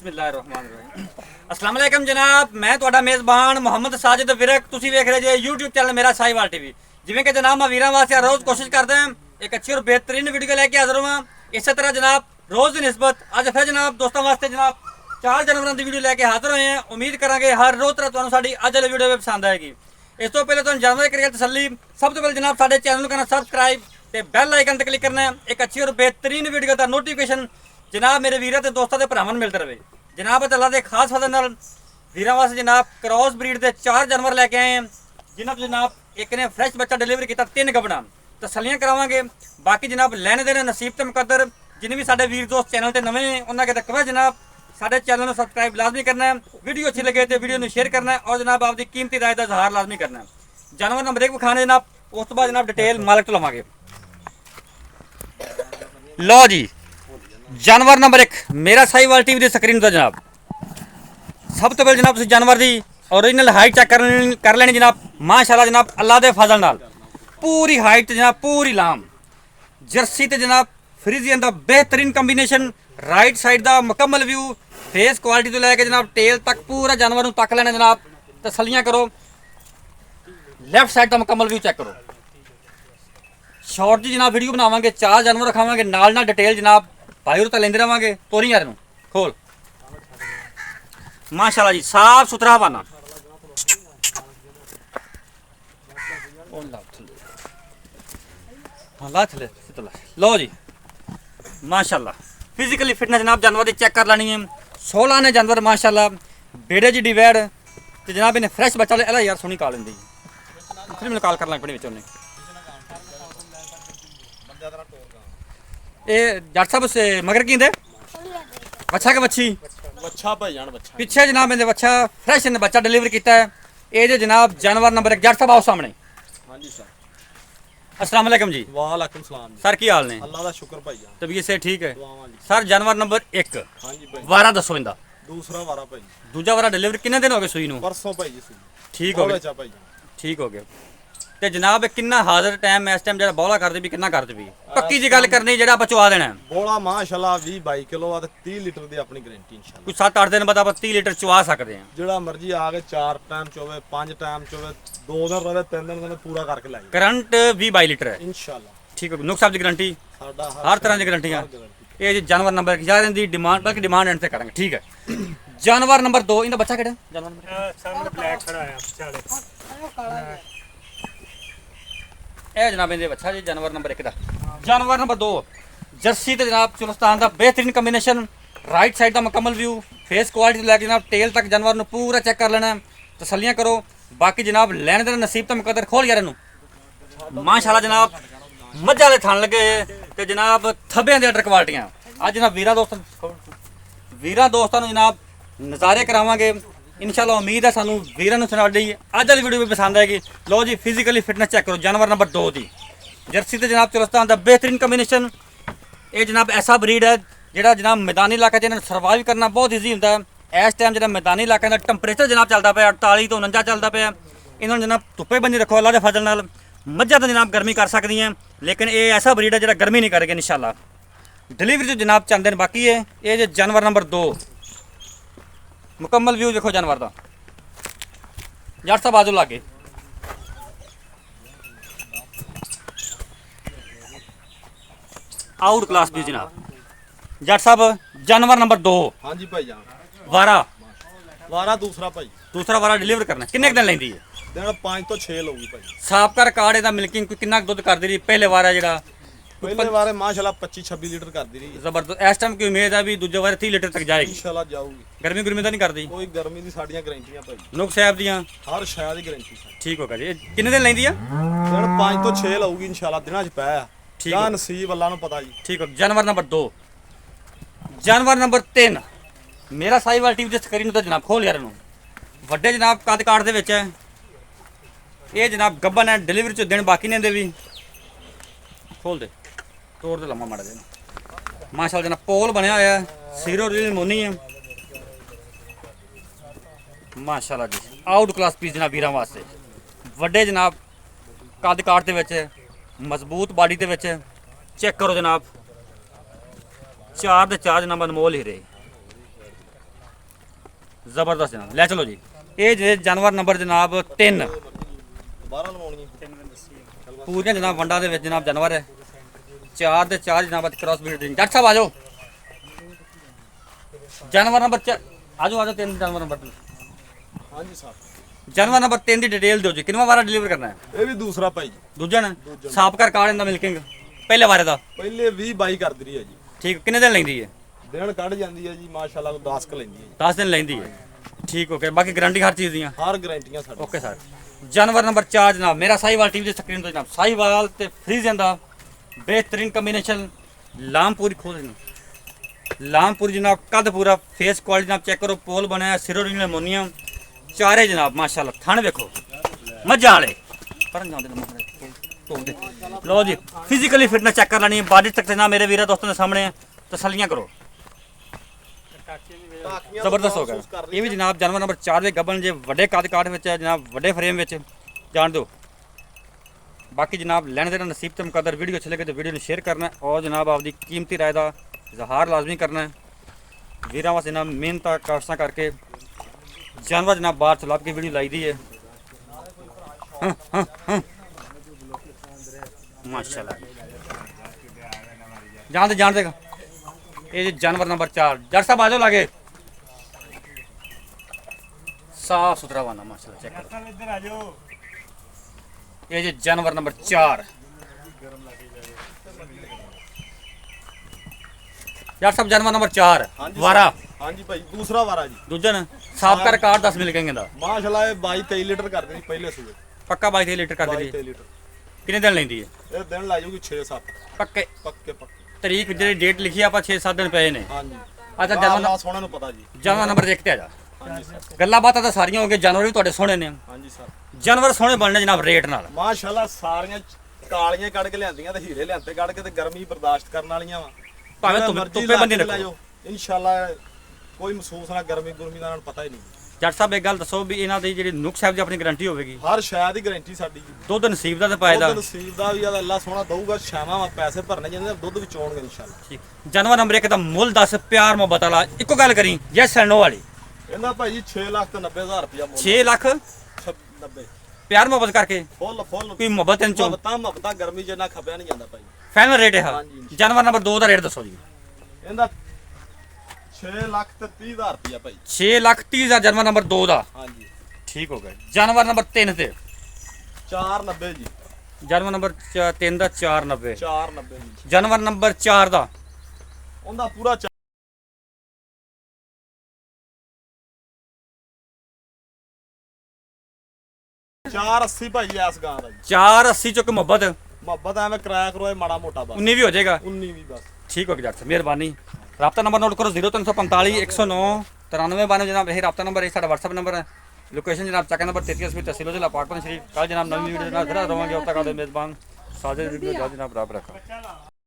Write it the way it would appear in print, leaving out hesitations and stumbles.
बिस्मिल्लाहिर्रहमानिर्रहीम। अस्सलाम वालेकुम जनाब, मैं ਤੁਹਾਡਾ ਮੇਜ਼ਬਾਨ ਮੁਹੰਮਦ ਸਾजिद ਵਿਰਕ। ਤੁਸੀਂ ਵੇਖ ਰਹੇ ਜੇ YouTube ਚੈਨਲ ਮੇਰਾ ਸਾਈਵਾਲ ਟੀਵੀ। ਜਿਵੇਂ ਕਿ ਜਨਾਬ ਮੈਂ ਵੀਰਾਂ ਵਾਸਤੇ ਰੋਜ਼ ਕੋਸ਼ਿਸ਼ ਕਰਦਾ ਹਾਂ ਇੱਕ ਅੱਛੀ ਔਰ ਬਿਹਤਰੀਨ ਵੀਡੀਓ ਲੈ ਕੇ ਹਾਜ਼ਰ ਹਾਂ। ਇਸੇ ਤਰ੍ਹਾਂ ਜਨਾਬ ਰੋਜ਼ ਦੀ ਨਿਸਬਤ ਅੱਜ ਫਿਰ ਜਨਾਬ ਦੋਸਤਾਂ ਵਾਸਤੇ ਜਨਾਬ 4 ਜਨਵਰੀ ਦੀ ਵੀਡੀਓ ਲੈ ਕੇ ਹਾਜ਼ਰ ਹੋਏ ਹਾਂ। ਉਮੀਦ ਕਰਾਂਗੇ ਹਰ ਰੋਜ਼ ਤਰ੍ਹਾਂ ਤੁਹਾਨੂੰ ਸਾਡੀ ਅੱਜ ਵਾਲੀ ਵੀਡੀਓ ਪਸੰਦ ਆਏਗੀ। ਇਸ ਤੋਂ ਪਹਿਲੇ ਤੁਹਾਨੂੰ ਜਾਣਕਾਰੀ ਕਰੀਏ ਤਸੱਲੀ, ਸਭ ਤੋਂ ਪਹਿਲੇ ਜਨਾਬ ਸਾਡੇ ਚੈਨਲ ਨੂੰ ਕਰਨਾ ਸਬਸਕ੍ਰਾइब ਤੇ ਬੈਲ ਆਈਕਨ ਤੇ ਕਲਿੱਕ ਕਰਨਾ है। एक अच्छी और बेहतरीन वीडियो का नोटिफिकेशन जनाब मेरे वीर ते दोस्तों के भरावां नूं मिलता रहे। जनाब अल्लाह के खास फजल नाल वीरां वास्ते जनाब क्रॉस ब्रीड के 4 जानवर लैके आए हैं, जिन्हां तो जनाब एक ने फ्रैश बच्चा डिलीवर किया 3 गबना तसलियां करावांगे। बाकी जनाब लैने देने नसीब ते मुकद्दर। जिन्हें भी साडे वीर दोस्त चैनल ते नवे हैं उन्हां के तकवा जनाब साडे चैनल नूं सबसक्राइब लाजमी करना है, वीडियो अच्छी लगे तो वीडियो नूं शेयर करना है और जनाब आपकी कीमती राय का इजहार लाजमी करना है। जानवर नंबर 1 विखाने जनाब, उस तो बाद जनाब डिटेल मालिक तो लवांगे। लो जी जानवर नंबर 1 मेरा साहिवाल टीवी की स्क्रीन पर जनाब सब तो पहले जनाब जानवर की ओरिजिनल हाइट चेक कर लेनी जनाब। माशाल्लाह जनाब अल्लाह के फजल नाल पूरी हाइट जनाब पूरी लाम जर्सी ते जनाब फ्रीजियन का बेहतरीन कंबीनेशन, राइट साइड का मुकम्मल व्यू, फेस क्वालिटी तो लैके जनाब टेल तक पूरा जानवर को तक लेना जनाब। तसलियां करो, लैफ्ट साइड का मुकम्मल व्यू चेक करो। शॉर्ट जी जनाब वीडियो बनावांगे, 4 जानवर रखावांगे नाल नाल डिटेल जनाब भाई तो लेंदे रहांगे। तोरी यार नूं खोल माशाल्लाह जी साफ सुथरा हवाना। लो जी माशाल्लाह फिजिकली फिटनेस जनाब जानवर की चेक कर लेनी है। 16 ने जानवर माशाल्लाह बेड़े जी डिवाइड ते जनाब इन्हें फ्रैश बच्चा ले यार सोहनी काल लेंदी फिर मैंने कॉल कर ला अपने विच उन्हें जट साहब से मगर की बच्चा के बच्ची बच्चा भाई जान बच्चा पिछे जनाब इन्हें बच्चा फ्रैश इन्हें बच्चा डिलीवर किया है। ये जो जनाब जानवर नंबर 1 जट साहब आओ सामने। हाँ जी सर। अस्सलाम वालेकुम जी। वालेकुम सलाम जी। सर की हाल ने? अल्लाह का शुक्र भाई जान। तबीयत से ठीक है दुआवां जी। सर। जानवर नंबर 1 हाँ जी भाई। वारा दसो इंदा दूसरा वारा भाई। दूजा वारा डिलीवर कितने दिन हो गए सुई नूं? परसों भाई जी सुई। ठीक हो गया बच्चा भाई जान। ठीक हो गया ते जनाब कितना हाजिर टाइम इस टाइम जेड़ा बौला करदे भी कितना करदे भी पक्की जी गल करनी जेड़ा ਆਪਾਂ ਚਵਾ ਦੇਣਾ बोला माशाल्लाह 20 22 किलो आ ते 30 लीटर ਦੀ ਆਪਣੀ ਗਾਰੰਟੀ इंशाल्लाह। कुछ 7-8 दिन बाद ਆਪਾਂ 30 ਲੀਟਰ ਚਵਾ ਸਕਦੇ ਹਾਂ। ਜਿਹੜਾ ਮਰਜੀ ਆ ਕੇ 4 ਟਾਈਮ ਚੋਵੇ 5 ਟਾਈਮ ਚੋਵੇ 2 ਦਿਨ ਰਵੇ 3 ਦਿਨ ਦਾ ਪੂਰਾ ਕਰਕੇ ਲਾਈ करंट 20-22 लीटर है। इंशाल्लाह। ठीक है नुक्स साहब की गारंटी ਸਾਡਾ हर तरह की गारंटी है। ये जो जानवर नंबर की जा रही डिमांड बल्कि डिमांड एंड से करेंगे। ठीक है जानवर नंबर 2 इनका बच्चा केड़ा जानवर नंबर सामने ब्लैक खड़ा है चाले ए जनाब इनके बच्चा जी जानवर नंबर 1 दा। जानवर नंबर 2 जर्सी ते जनाब चुलस्तान का बेहतरीन कॉम्बिनेशन, राइट साइड का मुकम्मल व्यू, फेस क्वालिटी लैके जनाब टेल तक जानवर नूं पूरा चेक कर लेना, तसलियां करो। बाकी जनाब लैने देने नसीब तो मुकद्दर। खोल यार नूं माशाल्लाह जनाब मज्जा दे थान लगे ते जनाब थब्बियां दी अडर क्वालिटियां। अज जनाब वीरां दोस्तां नूं जनाब नज़ारे करावांगे इंशाल्लाह। उम्मीद है सानू वीरां नूं साडी अज वाली वीडियो भी पसंद आएगी। लो जी फिजिकली फिटनेस चेक करो जानवर नंबर 2 दी जर्सी ते जनाब चुलस्तान का बेहतरीन कॉम्बिनेशन। ये जनाब ऐसा ब्रीड है जिहड़ा जनाब मैदानी इलाके च इन्हां सर्वाइव करना बहुत ईजी होंदा है। इस टाइम जिहड़ा मैदानी इलाके का टंपरेचर जनाब चलता पिया 48 तो 49 चलता पिया। इन्होंने जनाब धुप्पे बंदी रखो अल्लाह के फजल नाल मज्जां तो जनाब गर्मी कर सकती हैं, लेकिन ये ऐसा ब्रीड है जिहड़ा गर्मी नहीं करेगा इंशाल्लाह। डिलीवरी जो जनाब चंद दिन बाकी है। ये जो जानवर नंबर 2 मुकम्मल व्यू देखो जानवर का। जट साहब आजो लागे आउट क्लास भी जनाब। जट साहब जानवर नंबर 2 हाँ जी भाई जान। वारा वारा दूसरा भाई। दूसरा वारा डिलीवर करना किन्ने दिन लेंदी है? दिन 5 तो 6 लोगी भाई। साबका रिकॉर्ड ਇਹਦਾ ਮਿਲਕਿੰਗ ਕਿੰਨਾ ਦੁੱਧ ਕਰਦੀ ਰਹੀ ਪਹਿਲੇ ਵਾਰਾ ਜਿਹੜਾ पहले बारे माशाल्लाह 25 26 लीटर कर दी रही है। ਜ਼ਬਰਦਸਤ। ਇਸ ਟਾਈਮ ਕੀ ਉਮੀਦ ਹੈ ਵੀ ਦੂਜੇ ਵਾਰ 30 ਲੀਟਰ ਤੱਕ ਜਾਏਗੀ इंशाल्लाह जाऊगी। ਗਰਮੀ ਗੁਰਮੀ ਤਾਂ ਨਹੀਂ ਕਰਦੀ? कोई गर्मी दी साड़ियां गारंटियां भाई। ਨੁਕ ਸਾਹਿਬ ਦੀਆਂ हर शय दी गारंटी है। ਠੀਕ ਹੋ ਗਿਆ ਜੀ। ਇਹ ਕਿੰਨੇ ਦਿਨ ਲੈਂਦੀ ਆ? दिन 5 तो 6 लाऊगी इंशाल्लाह। दिनां च पै ठीक क्या है। नसीब अल्लाह नु पता जी। ठीक हो। जानवर नंबर 2 जानवर नंबर 3 मेरा साहिवाल टीवी ਦੀ ਸਕਰੀਨ ਤੇ ਜਨਾਬ ਖੋਲ ਯਾਰ ਇਹਨੂੰ। ਵੱਡੇ ਜਨਾਬ ਕੱਦ ਕਾਟ ਦੇ ਵਿੱਚ ਹੈ। ਇਹ ਜਨਾਬ ਗੱਬਨ ਹੈ ਡਿਲੀਵਰੀ ਚ ਦਿਨ ਬਾਕੀ ਨੇ ਦੇ ਵੀ ਖੋਲ ਦੇ ਤੋੜ ਦੇ ਲੰਮਾ ਮਾੜਾ ਜਿਹਾ ਮਾਸ਼ਾਅੱਲਾ ਜਨਾਬ ਪੋਲ ਬਣਿਆ ਹੋਇਆ ਸੀਰੋ ਰੀਲ ਮੋਨੀ ਹੈ ਮਾਸ਼ਾਅੱਲਾ ਜੀ। ਆਊਟ ਕਲਾਸ ਪੀਸ ਜਨਾਬ ਵੀਰਾਂ ਵਾਸਤੇ ਵੱਡੇ ਜਨਾਬ ਕੱਦ ਕਾਟ ਦੇ ਵਿੱਚ ਮਜ਼ਬੂਤ ਬਾਡੀ ਦੇ ਵਿੱਚ ਚੈੱਕ ਕਰੋ ਜਨਾਬ 4 ਦੇ 4 ਜਨਾਬ ਅਨਮੋਲ ਹੀਰੇ ਜ਼ਬਰਦਸਤ ਜਨਾਬ, ਲੈ ਚਲੋ ਜੀ। ਇਹ ਜੇ ਜਾਨਵਰ ਨੰਬਰ ਜਨਾਬ 3, ਦੁਬਾਰਾ ਲਵਾਉਣੀ ਪੂਰੀਆਂ ਜਨਾਬ ਵੰਡਾਂ ਦੇ ਵਿੱਚ ਜਨਾਬ ਜਾਨਵਰ ਹੈ। 4 ਦੇ 4 ਜਨਾਬ ਕ੍ਰਾਸ ਬਰੀਡਿੰਗ। ਡਾਕਟਰ ਸਾਹਿਬ ਆ ਜਾਓ। ਜਾਨਵਰ ਨੰਬਰ ਆਜੋ 3 ਜਾਨਵਰ ਨੰਬਰ 3। ਹਾਂਜੀ ਸਰ, ਜਾਨਵਰ ਨੰਬਰ 3 ਦੀ ਡਿਟੇਲ ਦਿਓ ਜੀ, ਕਿੰਨਵਾਂ ਵਾਰਾ ਡਿਲੀਵਰ ਕਰਨਾ ਹੈ? ਇਹ ਵੀ ਦੂਸਰਾ ਭਾਈ ਜੀ। ਦੂਜਾ ਨਾ ਸਾਫ ਕਰ ਕਾਰਡ ਦਾ ਮਿਲਕਿੰਗ ਪਹਿਲੇ ਵਾਰੇ ਦਾ ਪਹਿਲੇ 20 22 ਕਰਦੀ ਰਹੀ ਹੈ ਜੀ। ਠੀਕ, ਕਿੰਨੇ ਦਿਨ ਲੈਂਦੀ ਹੈ? ਦਿਨ ਕੱਢ ਜਾਂਦੀ ਹੈ ਜੀ, ਮਾਸ਼ਾਅੱਲਾ 10 ਕ ਲੈਂਦੀ ਹੈ ਜੀ। 10 ਦਿਨ ਲੈਂਦੀ ਹੈ। ਠੀਕ, ਓਕੇ। ਬਾਕੀ ਗਾਰੰਟੀ ਹਰ ਚੀਜ਼ ਦੀਆਂ। ਹਰ ਗਾਰੰਟੀਆਂ ਸਾਡੇ। Okay sir. ਜਾਨਵਰ ਨੰਬਰ 4 ਜਨਾਬ, ਮੇਰਾ ਸਾਹੀਵਾਲ ਟੀਵੀ ਦੀ ਸਕਰੀਨ ਤੋਂ ਜਨਾਬ, ਸਾਹੀਵਾਲ ਤੇ ਫਰੀਜ਼ਨ ਦਾ ਬਿਹਤਰੀਨ ਕੰਬੀਨੇਸ਼ਨ। ਲਾਮਪੂਰੀ ਖੋਲ ਦੇਣਾ, ਲਾਮਪੂਰੀ ਜਨਾਬ, ਕੱਦ ਪੂਰਾ, ਫੇਸ ਕੁਆਲਿਟੀ ਜਨਾਬ ਚੈੱਕ ਕਰੋ, ਪੋਲ ਬਣਿਆ, ਸਿਰੋ ਰਿੰਗ ਅਮੋਨੀਅਮ, ਚਾਰੇ ਜਨਾਬ ਮਾਸ਼ਾਅੱਲਾ। ਥਣ ਵੇਖੋ ਮੱਝਾਂ ਵਾਲੇ ਪਰਨ ਜਾਂਦੇ ਨੇ ਤੋੜਦੇ। ਲਓ ਜੀ, ਫਿਜ਼ੀਕਲੀ ਫਿਟਨੈਸ ਚੈੱਕ ਕਰ ਲੈਣੀ ਹੈ, ਬਾਡੀ ਤੱਕ ਨਾ ਮੇਰੇ ਵੀਰਾਂ ਦੋਸਤਾਂ ਦੇ ਸਾਹਮਣੇ ਹੈ, ਤਸੱਲੀਆਂ ਕਰੋ। ਟਾਕੀਆਂ ਜ਼ਬਰਦਸਤ ਹੋ ਗਿਆ। ਇਹ ਵੀ ਜਨਾਬ ਜਾਨਵਰ ਨੰਬਰ 4 ਦੇ ਗੱਬਨ ਜੇ ਵੱਡੇ ਕੱਦ ਕਾਠ ਵਿੱਚ ਹੈ ਜਨਾਬ, ਵੱਡੇ ਫਰੇਮ ਵਿੱਚ, ਜਾਣ ਦਿਓ। ਬਾਕੀ ਜਨਾਬ ਲੈਣ ਦੇਣਾ ਨਸੀਬ ਤੇ ਮੁਕੱਦਰ। ਵੀਡੀਓ ਅੱਛੀ ਲੱਗੇ ਤਾਂ ਵੀਡੀਓ ਨੂੰ ਸ਼ੇਅਰ ਕਰਨਾ ਔਰ ਜਨਾਬ ਆਪਦੀ ਕੀਮਤੀ ਰਾਏ ਦਾ ਇਜ਼ਹਾਰ ਲਾਜ਼ਮੀ ਕਰਨਾ ਹੈ। ਵੀਰਾਂ ਵਾਸਤੇ ਜਨਾਬ ਮਿਹਨਤਾਂ ਕਾਸ਼ਤਾਂ ਕਰਕੇ ਜਾਨਵਰ ਜਨਾਬ ਬਾਹਰ ਚ ਲੱਭ ਕੇ ਵੀਡੀਓ ਲਾਈ ਦੀ ਹੈ। ਮਾਸ਼ਾਅੱਲਾ, ਜਾਣ ਦੇਗਾ। ਇਹ ਜੀ ਜਾਨਵਰ ਨੰਬਰ 4। ਜੱਟ ਸਾਹਿਬ ਆ ਜਾਓ ਲਾਗੇ। ਸਾਫ ਸੁਥਰਾ ਵਾਨਾ ਮਾਸ਼ਾਅੱਲਾ, ਚੈੱਕ ਕਰੋ। ਇੱਧਰ ਆ ਜਾਓ। ਇਹ ਜੀ ਜਾਨਵਰ ਨੰਬਰ 4। ਜੱਟ ਸਾਹਿਬ ਜਾਨਵਰ ਨੰਬਰ 4 ਵਾਰਾ। ਹਾਂਜੀ ਭਾਈ, ਦੂਸਰਾ ਵਾਰਾ ਜੀ। ਦੂਜਾ ਨਾ ਸਾਫ ਕਰ ਕਾਰਡ 10 ਮਿਲ ਗਏ ਦਾ। ਮਾਸ਼ਾਅੱਲਾ ਇਹ 22 23 ਲੀਟਰ ਕਰਦੇ ਜੀ ਪਹਿਲੇ ਸੂਏ। ਪੱਕਾ 22 ਲੀਟਰ ਕਰ 22 ਦੇ। 23 ਲੀਟਰ। ਕਿੰਨੇ ਦਿਨ ਲੈਂਦੀ ਹੈ? ਇਹ ਦਿਨ ਲਾ ਜੂਗੀ 6 7 ਪੱਕੇ। ਪੱਕੇ। ਤਰੀਕ ਜਿਹੜੀ ਡੇਟ ਲਿਖੀ ਆਪਾਂ 6-7 ਦਿਨ ਪਏ ਨੇ। ਹਾਂਜੀ। ਅੱਛਾ, ਜਾਨਵਰ ਸੋਹਣੇ ਨੂੰ ਪਤਾ ਜੀ। ਜਾਨਵਰ ਨੰਬਰ 1 ਤੇ ਆ ਜਾ। ਹਾਂਜੀ ਸਰ। ਗੱਲਾਂ ਬਾਤਾਂ ਤਾਂ ਸਾਰੀਆਂ ਹੋ ਗਈਆਂ, ਜਾਨਵਰ ਵੀ ਤੁਹਾਡੇ ਸੋਹਣੇ ਨੇ। ਹਾਂਜੀ ਸਰ। ਜਾਨਵਰ ਸੋਹਣੇ ਬਣਨੇ ਜਨਾਬ ਰੇਟ ਨਾਲ। ਮਾਸ਼ਾਅੱਲਾ ਸਾਰੀਆਂ ਕਾਲੀਆਂ ਕੱਢ ਕੇ ਲਿਆਂਦੀਆਂ ਤੇ ਹੀਰੇ ਲਿਆਂਦੇ ਕੱਢ ਕੇ ਤੇ ਗਰਮੀ ਬਰਦਾਸ਼ਤ ਕਰਨ ਵਾਲੀਆਂ ਵਾ। ਭਾਵੇਂ ਧੁੱਪੇ ਬੰਦੇ ਰੱਖੋ। ਇਨਸ਼ਾਅੱਲਾ ਕੋਈ ਮਹਿਸੂਸ ਨਾ ਗਰਮੀ ਗੁਰਮੀ ਦਾ ਇਹਨਾਂ ਨੂੰ ਪਤਾ ਹੀ ਨਹੀਂ। ਜੱਟ ਸਾਹਿਬ ਇੱਕ ਗੱਲ ਦੱਸੋ ਵੀ ਇਹਨਾਂ ਦੀ ਜਿਹੜੀ ਨੁਕਸ ਸਾਹਿਬ ਦੀ ਆਪਣੀ ਗਾਰੰਟੀ ਹੋਵੇਗੀ? ਹਰ ਸ਼ਾਇਦ ਦੀ ਗਾਰੰਟੀ ਸਾਡੀ ਜੀ। ਦੁੱਧ ਨਸੀਬ ਦਾ ਤੇ ਪਾਇਦਾ। ਦੁੱਧ ਨਸੀਬ ਦਾ ਵੀ ਆ, ਅੱਲਾ ਸੋਹਣਾ ਦਊਗਾ। ਛਾਵਾਂ ਵਾ, ਪੈਸੇ ਭਰਨੇ ਜਾਂਦੇ, ਦੁੱਧ ਵੀ ਚੋਣਗੇ ਇਨਸ਼ਾਅੱਲਾ। ਠੀਕ। ਜਾਨਵਰ ਨੰਬਰ 1 ਦਾ ਮੁੱਲ ਦੱਸ, ਪਿਆਰ ਮੁਹੱਬਤ ਵਾਲਾ ਇੱਕੋ ਗੱਲ ਕਰੀ, ਯੈਸ ਐਂਡ ਨੋ ਵਾਲੀ। ਇਹਦਾ ਭਾਈ ਜੀ 6 ਲੱਖ ਤੇ 90,000 ਰੁਪਇਆ ਮੁੱਲ। 6 ਲੱਖ 90 ਪਿਆਰ ਮੁਹੱਬਤ ਕਰਕੇ ਫੁੱਲ ਕੋਈ ਮੁਹੱਬਤ ਇਹਨਾਂ ਚੋਂ ਮੁਹੱਬਤਾਂ ਗਰਮੀ ਚ ਨਾ ਖਪਿਆ ਨਹੀਂ ਜਾਂਦਾ ਭਾਈ। ਫਾਈਨਲ ਰੇਟ ਹੈ। ਹਾਂਜੀ। ਜਾਨਵਰ ਨੰਬਰ 2 ਦਾ ਰੇਟ ਦੱਸੋ ਜੀ। ਇਹਦਾ 6 ਲੱਖ ਤੇ 30,000 ਰੁਪਇਆ ਭਾਈ। 6 ਲੱਖ 30,000 ਜਾਨਵਰ ਨੰਬਰ 2 ਦਾ। ਹਾਂਜੀ। ਠੀਕ ਹੋ ਗਿਆ। ਜਾਨਵਰ ਨੰਬਰ 3 ਤੇ 490 ਜੀ। ਜਾਨਵਰ ਨੰਬਰ 3 ਦਾ 490। 490 ਜੀ। ਜਾਨਵਰ ਨੰਬਰ 4 ਦਾ ਉਹਦਾ ਪੂਰਾ 480 ਭਾਈ ਇਸ ਗਾਂ ਦਾ ਜੀ। 480 ਚੁੱਕ ਮੁਹੱਬਤ ਮੁਹੱਬਤ ਐਵੇਂ ਕਿਰਾਇਆ ਕਰੋ, ਇਹ ਮਾੜਾ ਮੋਟਾ ਬਸ। 19 ਵੀ ਹੋ ਜਾਏਗਾ। 19 ਵੀ ਬਸ। ਠੀਕ ਹੋ ਗਿਆ ਜੱਟ, ਮਿਹਰਬਾਨੀ। ਰਾਬਤਾ ਨੰਬਰ ਨੋਟ ਕਰੋ 0345 109 9392 ਜਨਾਬ, ਇਹ ਰਾਬਤਾ ਨੰਬਰ ਹੈ, ਸਾਡਾ WhatsApp ਨੰਬਰ ਹੈ। ਲੋਕੇਸ਼ਨ ਜਨਾਬ ਚੱਕ ਨੰਬਰ 33 ਤਹਿਸੀਲ ਜ਼ਿਲ੍ਹਾ ਪਾਕਪਨ ਸ਼ਰੀਫ। ਕੱਲ ਜਨਾਬ ਨਵੀਂ ਵੀਡੀਓ ਨਾਲ ਫਿਰ ਆਵਾਂਗੇ। ਉਦੋਂ ਤੱਕ ਆਦੇ ਮੇਜ਼ਬਾਨ ਸਾਜਦ ਜਨਾਬ ਰੱਬ ਰੱਖਾ।